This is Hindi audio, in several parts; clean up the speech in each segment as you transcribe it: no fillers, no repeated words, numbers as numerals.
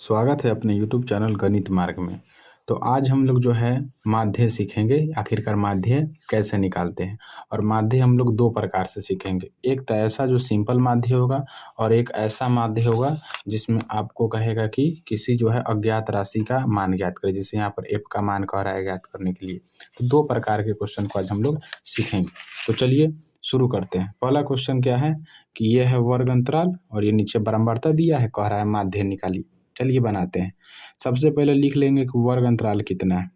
स्वागत है अपने YouTube चैनल गणित मार्ग में। तो आज हम लोग जो है माध्य सीखेंगे। आखिरकार माध्य कैसे निकालते हैं, और माध्य हम लोग दो प्रकार से सीखेंगे। एक तो ऐसा जो सिंपल माध्य होगा, और एक ऐसा माध्य होगा जिसमें आपको कहेगा कि किसी जो है अज्ञात राशि का मान ज्ञात करें। जैसे यहाँ पर f का मान कह रहा है ज्ञात करने के लिए। तो दो प्रकार के क्वेश्चन को आज हम लोग सीखेंगे। तो चलिए शुरू करते हैं। पहला क्वेश्चन क्या है कि यह है वर्ग अंतराल, और ये नीचे बारंबारता दिया है, कह रहा है माध्य निकालिए। चलिए बनाते हैं। सबसे पहले लिख लेंगे कि वर्ग अंतराल कितना है।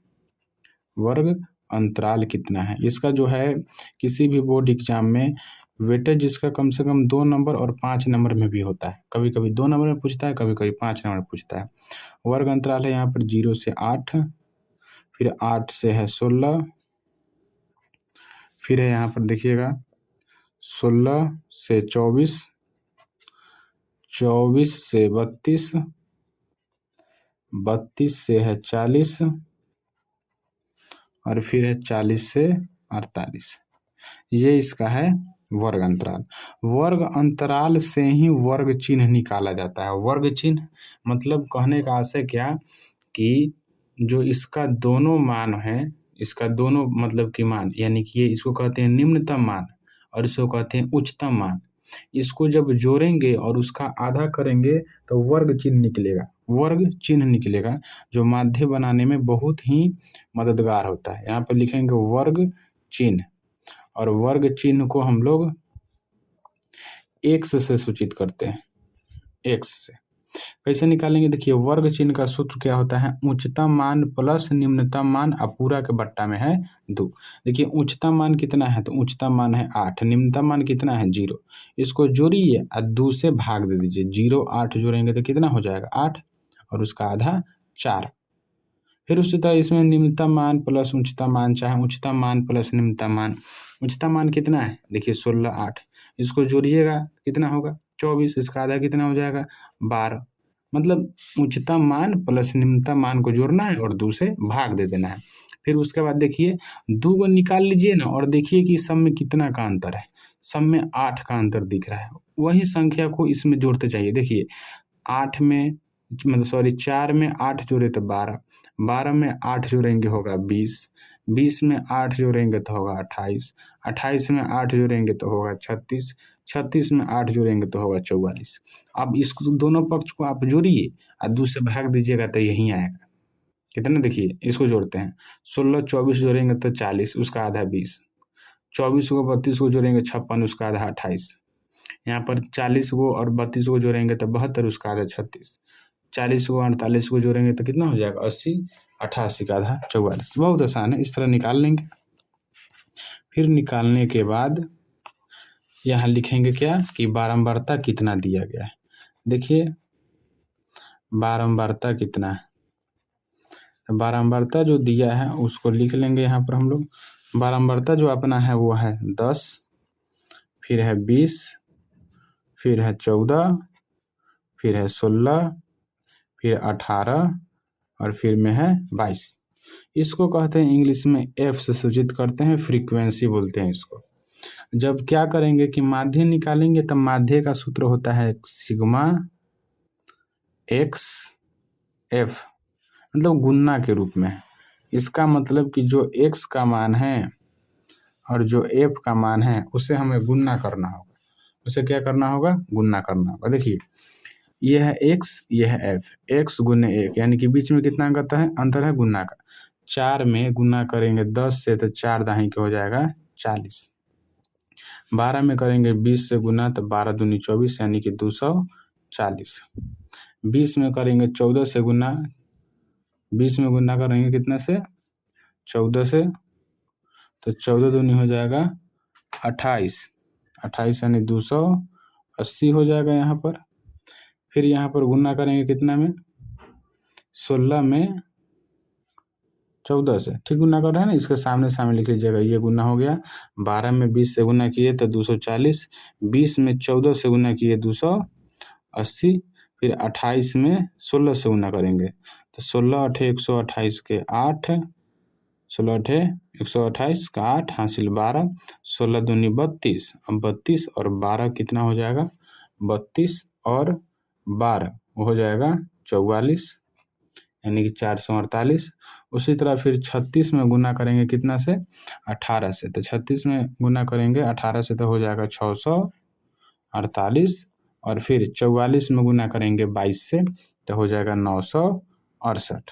वर्ग अंतराल कितना है, इसका जो है किसी भी बोर्ड एग्जाम में वेटेज जिसका कम से कम 2 नंबर और 5 नंबर में भी होता है। कभी कभी 2 नंबर में पूछता है, कभी कभी 5 नंबर में पूछता है। वर्ग अंतराल है यहाँ पर 0 से 8, फिर 8 से है 16, फिर है यहाँ पर देखिएगा 16 से 24, 24 से 32, 32 से है 40, और फिर है 40 से 48। ये इसका है वर्ग अंतराल। वर्ग अंतराल से ही वर्ग चिन्ह निकाला जाता है। वर्ग चिन्ह मतलब कहने का आशय क्या कि जो इसका दोनों मान है, इसका दोनों मतलब कि मान, यानी कि ये इसको कहते हैं निम्नतम मान और इसको कहते हैं उच्चतम मान। इसको जब जोड़ेंगे और उसका आधा करेंगे तो वर्ग चिन्ह निकलेगा। वर्ग चिन्ह निकलेगा जो माध्य बनाने में बहुत ही मददगार होता है। यहाँ पर लिखेंगे वर्ग चिन्ह, और वर्ग चिन्ह को हम लोग x से सूचित करते हैं। x से कैसे निकालेंगे, देखिए वर्ग चिन्ह का सूत्र क्या होता है, उच्चतम मान प्लस निम्नतम मान, अब पूरा के बट्टा में है 2। देखिए उच्चतम मान कितना है, तो उच्चतम मान है 8, निम्नतम मान कितना है 0। इसको जोड़िए और 2 से भाग दे दीजिए। 0 8 जोड़ेंगे तो कितना हो जाएगा 8, और उसका आधा 4। फिर उसी तरह इसमें निम्नतम मान प्लस उच्चतम मान, चाहे उच्चतम मान प्लस निम्नतम मान। उच्चतम मान कितना है, देखिए 16 8, इसको जोड़िएगा कितना होगा 24, इसका आधा कितना हो जाएगा 12। मतलब उच्चतम मान प्लस निम्नतम मान को जोड़ना है और 2 से भाग दे देना है। फिर उसके बाद देखिए 2 को निकाल लीजिए ना, और देखिए कि सब में कितना का अंतर है। सब में 8 का अंतर दिख रहा है। वही संख्या को इसमें जोड़ते जाइए। देखिए 8 में मतलब सॉरी 4 में 8 जोड़े तो 12, 12 में 8 जोड़ेंगे होगा 20, 20 में 8 जोड़ेंगे तो होगा 28, 28 में 8 जोड़ेंगे तो होगा 36, 36 में 8 जोड़ेंगे तो होगा 44। अब इसको दोनों पक्ष को आप जोड़िए और 2 से भाग दीजिएगा तो यहीं आएगा। कितना, देखिए इसको जोड़ते हैं। 16 24 जोड़ेंगे तो 40, उसका आधा 20, 24 को 32 को जोड़ेंगे 56, उसका आधा 28। यहाँ पर 40 को और 32 को जोड़ेंगे तो 72, उसका आधा 36। 40 को 48 को जोड़ेंगे तो कितना हो जाएगा 80, 88 का आधा 44। बहुत आसान है, इस तरह निकाल लेंगे। फिर निकालने के बाद यहाँ लिखेंगे क्या कि बारंबारता कितना दिया गया है। देखिए बारंबारता कितना है, बारंबारता जो दिया है उसको लिख लेंगे यहाँ पर हम लोग। बारंबारता जो अपना है वो है 10, फिर है 20, फिर है 14, फिर है 16, फिर 18, और फिर में है 22। इसको कहते हैं इंग्लिश में एफ से सूचित करते हैं, फ्रीक्वेंसी बोलते हैं इसको। जब क्या करेंगे कि माध्य निकालेंगे तब माध्य का सूत्र होता है सिग्मा एक्स एफ, मतलब गुणा के रूप में। इसका मतलब कि जो एक्स का मान है और जो एफ का मान है उसे हमें गुणा करना होगा। उसे क्या करना होगा, गुणा करना होगा। देखिए यह है x, यह है f, x गुने 1, यानी कि बीच में कितना अंतर है गुना का। 4 में गुना करेंगे 10 से तो 4 दाही के हो जाएगा 40। 12 में करेंगे 20 से गुना तो 12 दूनी 24, यानी कि 240। 20 में करेंगे 14 से गुना, 20 में गुना करेंगे कितना से 14 से, तो 14 दूनी हो जाएगा 28, 28 यानी 280 हो जाएगा यहाँ पर। फिर यहाँ पर गुना करेंगे कितना में 16 में 14 से, ठीक गुना कर रहे हैं ना, इसके सामने सामने लिख लीजिएगा। ये गुना हो गया। 12 में 20 से गुना किए तो 240, 20 में 14 से गुना किए 280, फिर 28 में 16 से गुना करेंगे तो 16 अठे 128 के 8, 16 अठे 128 का 8 हासिल 12, 16 दूनी 32, अब 32 और 12 कितना हो जाएगा 32 और 12 हो जाएगा 44 यानी कि 448। उसी तरह फिर 36 में गुना करेंगे कितना से 18 से, तो 36 में गुना करेंगे 18 से तो हो जाएगा 648 और फिर 44 में गुना करेंगे 22 से तो हो जाएगा 968।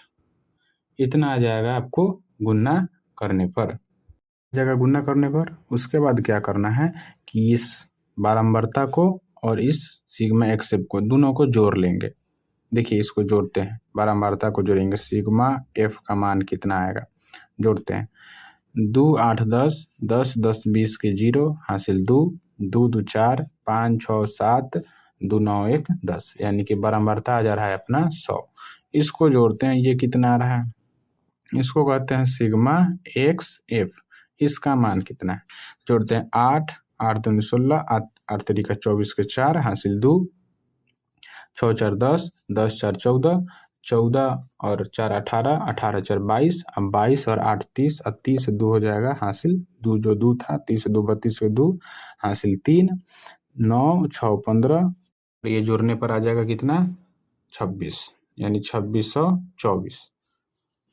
इतना आ जाएगा आपको गुना करने पर जगह गुना करने पर। उसके बाद क्या करना है कि इस बारंबारता को और इस सिग्मा एक्सेप को दोनों को जोड़ लेंगे। देखिए इसको जोड़ते हैं, बारंबारता को जोड़ेंगे, सिग्मा एफ का मान कितना आएगा जोड़ते हैं। 2 8 10 10 10 20 के 0 हासिल 2 2 2 4 5 6 7 2 9 1 10 यानी कि बारंबारता आ जा रहा है अपना 100। इसको जोड़ते हैं, ये कितना आ रहा है, इसको कहते हैं सिग्मा एक्स एफ। इसका मान कितना है जोड़ते हैं 8 8 दूनी 16 8 तरीका 24 के 4 हासिल 2 6 4 10 10 4 14 14 और 4 18 18 4 22 अब 22 और 8 30 अब 30 2 हो जाएगा हासिल 2 जो 2 था 30 2 32 के 2 हासिल 3 9 6 15 ये जोड़ने पर आ जाएगा कितना 26 यानी 2624।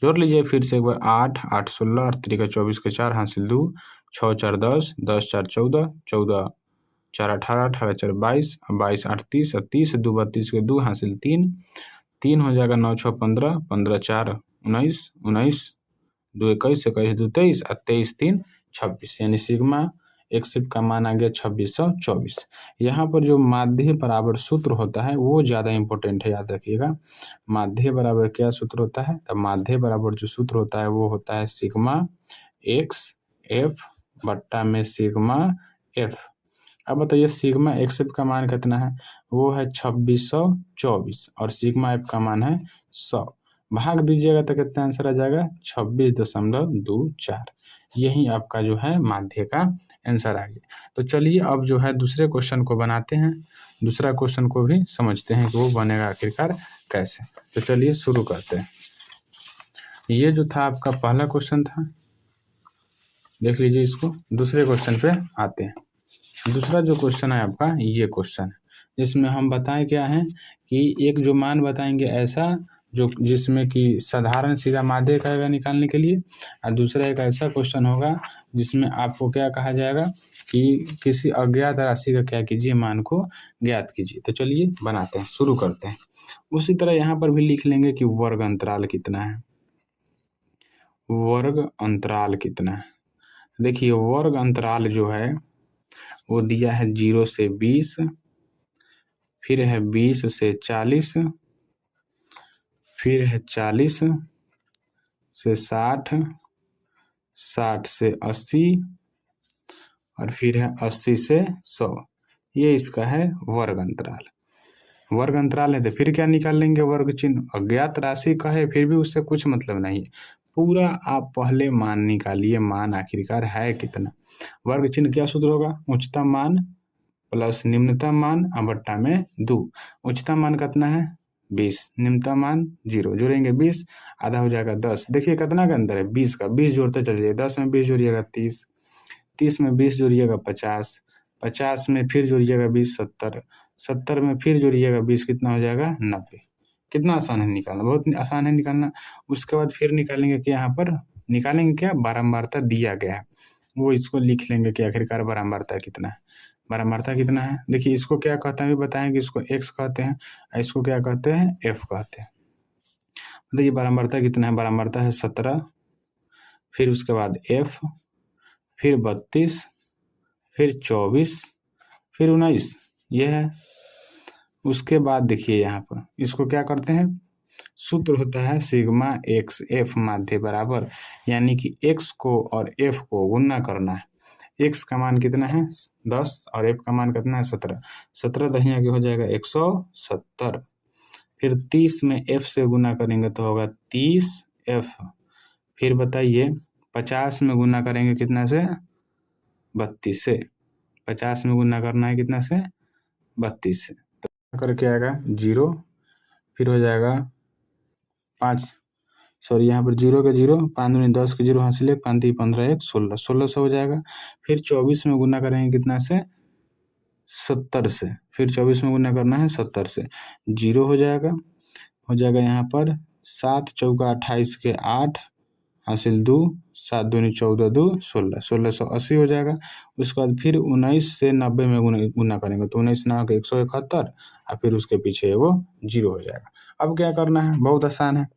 जोड़ लीजिए फिर से एक बार 8 8 16 8 तरीका 24 के 4 हासिल 2 6 4 10 10 4 14 14 4 18 18 4 22 22 8 30 30 2 32 के 2 हासिल 3 3 हो जाएगा 9 6 15 15 4 19 19 2 21 21 2 23 और 23 3 26 यानी सिग्मा एक्सेप का मान आ गया 2624। यहाँ पर जो माध्य बराबर सूत्र होता है वो ज़्यादा इंपॉर्टेंट है, याद रखिएगा। माध्य बराबर क्या सूत्र होता है, तब माध्य बराबर जो सूत्र होता है वो होता है सिग्मा एक्स एफ बट्टा में सिग्मा एफ। अब बताइए सिग्मा एक्सेप का मान कितना है, वो है 2624 और सिग्मा एफ का मान है 100। भाग दीजिएगा तो कितना आंसर आ जाएगा 26.24। यही आपका जो है माध्य का आंसर आ गया। तो चलिए अब जो है दूसरे क्वेश्चन को बनाते हैं, दूसरा क्वेश्चन को भी समझते हैं कि वो बनेगा आखिरकार कैसे। तो चलिए शुरू करते हैं। ये जो था आपका पहला क्वेश्चन था, देख लीजिए इसको। दूसरे क्वेश्चन पे आते हैं। दूसरा जो क्वेश्चन है आपका ये क्वेश्चन है, जिसमें हम बताएं क्या है कि एक जो मान बताएंगे ऐसा जो जिसमें कि साधारण सीधा माध्य कहेगा निकालने के लिए, और दूसरा एक ऐसा क्वेश्चन होगा जिसमें आपको क्या कहा जाएगा कि किसी अज्ञात राशि का क्या कीजिए मान को ज्ञात कीजिए। तो चलिए बनाते हैं, शुरू करते हैं। उसी तरह यहाँ पर भी लिख लेंगे कि वर्ग अंतराल कितना है, वर्ग अंतराल कितना है। देखिए वर्ग अंतराल जो है वो दिया है 0 से 20, फिर है 20 से 40, फिर है 40 से 60, 60 से 80 और फिर है 80 से 100। ये इसका है वर्ग अंतराल। वर्ग अंतराल है तो फिर क्या निकाल लेंगे वर्ग चिन्ह। अज्ञात राशि का है फिर भी उससे कुछ मतलब नहीं है, पूरा आप पहले मान निकालिए, मान आखिरकार है कितना। वर्ग चिन्ह क्या सूत्र होगा, उच्चतम मान प्लस निम्नतम मान बट्टा में 2। उच्चतम मान कितना है 20, निम्नतम मान 0, जोड़ेंगे 20 आधा हो जाएगा 10। देखिए कितना का अंतर है 20 का, 20 जोड़ते चलिए, 10 में 20 जोड़िएगा 30, 30 में 20 जोड़िएगा 50, 50 में फिर जोड़िएगा 20 70, 70 में फिर जोड़िएगा 20 कितना हो जाएगा 90। कितना आसान है निकालना, बहुत आसान है निकालना। उसके बाद फिर निकालेंगे कि यहाँ पर निकालेंगे क्या, बारंबारता दिया गया है वो इसको लिख लेंगे कि आखिरकार बारंबारता कितना है। बारंबारता कितना है, देखिए इसको क्या कहते हैं बताएंगे, इसको एक्स कहते हैं, इसको क्या कहते हैं एफ कहते हैं। देखिए बारंबारता कितना है, बारंबारता है 17, फिर उसके बाद एफ, फिर 32, फिर 24, फिर 19, ये है। उसके बाद देखिए यहाँ पर इसको क्या करते हैं, सूत्र होता है सिग्मा एक्स एफ माध्य बराबर, यानी कि एक्स को और एफ को गुना करना है। एक्स का मान कितना है 10 और एफ का मान कितना है 17, 17 दही आगे हो जाएगा 170। फिर 30 में एफ से गुना करेंगे तो होगा 30 एफ। फिर बताइए 50 में गुना करेंगे कितना से 32 से, 50 में गुना करना है कितना से 32 से, तो करके आएगा 0, फिर हो जाएगा 5, सॉरी यहाँ पर 0 के 0, 5 दूनी 10 के 0 हासिल 1, 5 3 15 1 16, 1600 हो जाएगा। फिर 24 में गुना करेंगे कितना से 70 से, फिर 24 में गुना करना है 70 से, 0 हो जाएगा। हो जाएगा यहाँ पर 7 चौका 28 के 8 हासिल 2, 7 दूनी 14 2 16, 1680 हो जाएगा। उसके बाद फिर 19 से 90 में गुना करेंगे तो 19 ना के 171 और फिर उसके पीछे वो 0 हो जाएगा। अब क्या करना है, बहुत आसान है,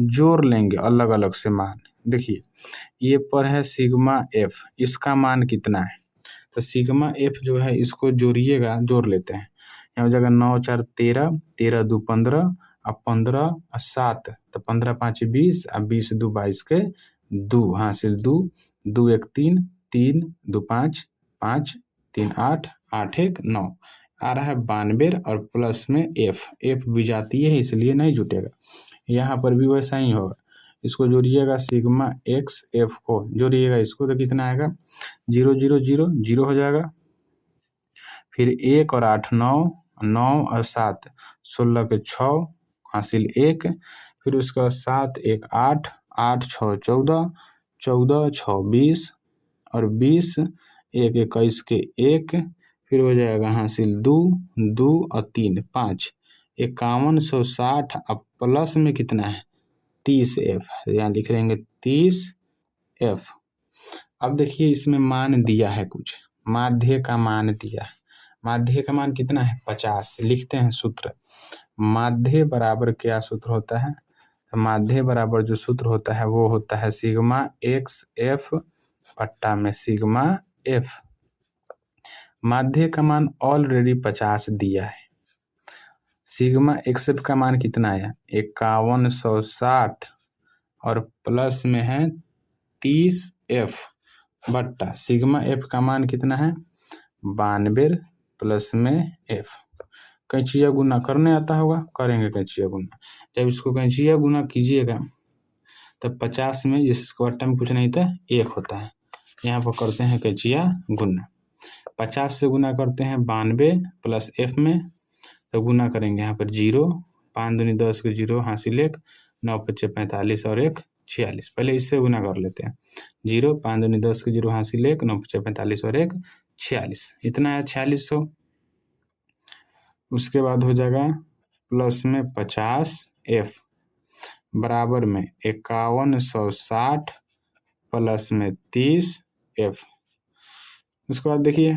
जोड़ लेंगे अलग अलग से मान। देखिए ये पर है सिग्मा एफ, इसका मान कितना है, तो सिग्मा एफ जो है इसको जोड़िएगा, जोड़ लेते हैं। यहाँ हो जाएगा 9 4 13, 13 2 15 और 15 और 7 तो 15 5 20 और 20 2 22 के 2 हासिल 2, 2 1 3, 3 2 5, 5 3 8, 8 1 9 आ रहा है 92 और प्लस में एफ विजातीय है इसलिए नहीं जुटेगा। यहाँ पर भी वैसा ही होगा, इसको जोड़िएगा सिग्मा एक्स एफ को जोड़िएगा इसको तो कितना आएगा 0 0 0 0 हो जाएगा। फिर 1 और 8 9, 9 और 7 16 के 6 हासिल 1, फिर उसके बाद 7 1 8, 8 6 14, 14 6 20 और 20 1 21 के 1, फिर हो जाएगा हासिल 2 2 और 3 5, 5160 अब प्लस में कितना है 30 एफ, यहाँ लिख लेंगे 30 एफ। अब देखिए इसमें मान दिया है कुछ, माध्य का मान दिया है, माध्य का मान कितना है 50। लिखते हैं सूत्र, माध्य बराबर क्या सूत्र होता है, तो माध्य बराबर जो सूत्र होता है वो होता है सिग्मा एक्स एफ बट्टा में सिग्मा एफ। माध्य का मान ऑलरेडी 50 दिया है, सिग्मा एक्स एफ का मान कितना है 5160 और प्लस में है 30 एफ बट्टा सिग्मा एफ का मान कितना है 92 प्लस में एफ। कैंचिया गुना करने आता होगा, करेंगे कैंचिया गुना। जब इसको कैंचिया गुना कीजिएगा तब 50 में जिस क्वार्टर में कुछ नहीं था 1 होता है, यहाँ पर करते हैं कैंचिया गुना। 50 से गुना करते हैं 92 प्लस एफ में तो गुना करेंगे यहाँ पर 0, 5 दूनी 10 के 0 हासिल 1, 9 5 45 और 1 46। पहले इससे गुना कर लेते हैं, 0 5 दूनी 10 के 0 हासिल 1, 9 5 45 और 1 46, इतना है 4600। उसके बाद हो जाएगा प्लस में 50 एफ बराबर में 5160 प्लस में 30 एफ। उसके बाद देखिए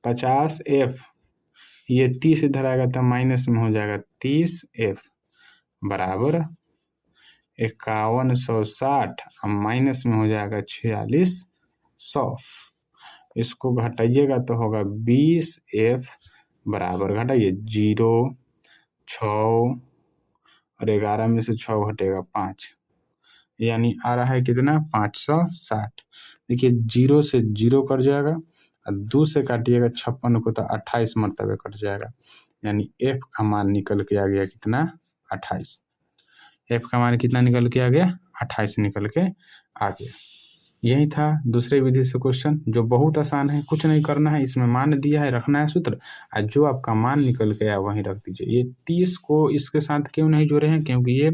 50 एफ ये 30 इधर आएगा तो माइनस में हो जाएगा 30 एफ बराबर 5160 और माइनस में हो जाएगा 4600। इसको घटाइएगा तो होगा 20 एफ बराबर, घटाइए 0 6 और 11 में से 6 घटेगा 5, यानी आ रहा है कितना 560। देखिए 0 से 0 कट जाएगा और 2 से काटिएगा 56 को तो 28 मरतबे कट जाएगा, यानी एफ का मान निकल के आ गया कितना 28। एफ का मान कितना निकल के आ गया 28 निकल के आ गया। यही था दूसरे विधि से क्वेश्चन जो बहुत आसान है, कुछ नहीं करना है, इसमें मान दिया है रखना है सूत्र और जो आपका मान निकल के आया वहीं रख दीजिए। ये 30 को इसके साथ क्यों नहीं जोड़े हैं, क्योंकि ये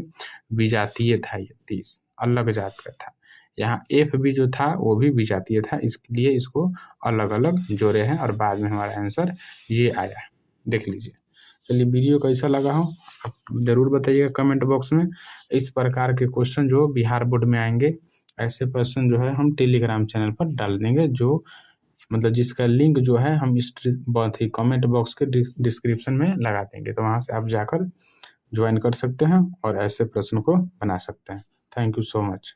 विजातीय था, ये 30 अलग जात का था। यहाँ एफ भी जो था वो भी विजातीय था, इसलिए इसको अलग अलग जोड़े हैं और बाद में हमारा आंसर ये आया, देख लीजिए। चलिए वीडियो कैसा लगा हो आप ज़रूर बताइएगा कमेंट बॉक्स में। इस प्रकार के क्वेश्चन जो बिहार बोर्ड में आएंगे ऐसे प्रश्न जो है हम टेलीग्राम चैनल पर डाल देंगे, जो मतलब जिसका लिंक जो है हम इस बहुत ही कमेंट बॉक्स के डिस्क्रिप्शन में लगा देंगे, तो वहाँ से आप जाकर ज्वाइन कर सकते हैं और ऐसे प्रश्न को बना सकते हैं। Thank you so much.